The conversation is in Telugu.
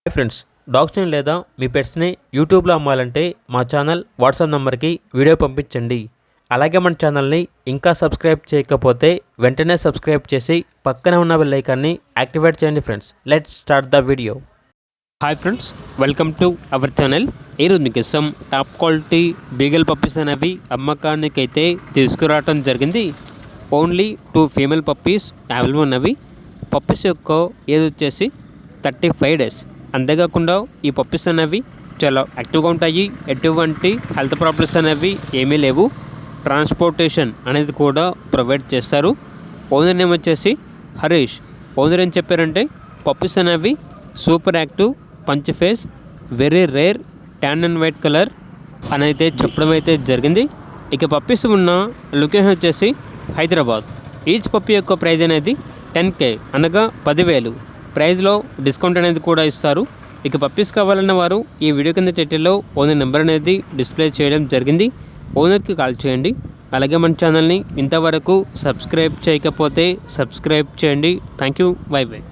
హాయ్ ఫ్రెండ్స్, డాగ్స్ని లేదా మీ పెట్స్ని యూట్యూబ్లో అమ్మాలంటే మా ఛానల్ వాట్సాప్ నెంబర్కి వీడియో పంపించండి. అలాగే మన ఛానల్ని ఇంకా సబ్స్క్రైబ్ చేయకపోతే వెంటనే సబ్స్క్రైబ్ చేసి పక్కనే ఉన్న బెల్ ఐకాన్ని యాక్టివేట్ చేయండి. Friends, let's start the video. Hi friends, welcome to our channel. ఈరోజు మీకోసం టాప్ క్వాలిటీ బీగల్ పప్పీస్ అనేవి అమ్మకానికి అయితే తీసుకురావడం జరిగింది. ఓన్లీ 2 ఫీమేల్ పప్పీస్ అవైలబుల్ ఉన్నవి. పప్పీస్ యొక్క ఏజ్ వచ్చేసి 35 డేస్. అంతేకాకుండా ఈ పప్పీస్ అనేవి చాలా యాక్టివ్గా ఉంటాయి. ఎటువంటి హెల్త్ ప్రాబ్లమ్స్ అనేవి ఏమీ లేవు. ట్రాన్స్పోర్టేషన్ అనేది కూడా ప్రొవైడ్ చేస్తారు. ఓనర్ నేమ్ వచ్చేసి హరీష్. ఓనర్ ఏం చెప్పారంటే పప్పీస్ అనేవి super active, punch face, very rare, tan and white colour అని అయితే చెప్పడం అయితే జరిగింది. ఇక పప్పీస్ ఉన్న లొకేషన్ వచ్చేసి హైదరాబాద్. ఈచ్ పప్పీ యొక్క ప్రైజ్ అనేది 10K అనగా 10,000. ప్రైజ్లో డిస్కౌంట్ అనేది కూడా ఇస్తారు. ఇక పప్పీస్ కావాలన్న వారు ఈ వీడియో కింద టైటిల్లో ఓనర్ నెంబర్ అనేది డిస్ప్లే చేయడం జరిగింది. ఓనర్కి కాల్ చేయండి. అలాగే మన ఛానల్ని ఇంతవరకు సబ్స్క్రైబ్ చేయకపోతే సబ్స్క్రైబ్ చేయండి. Thank you. By by.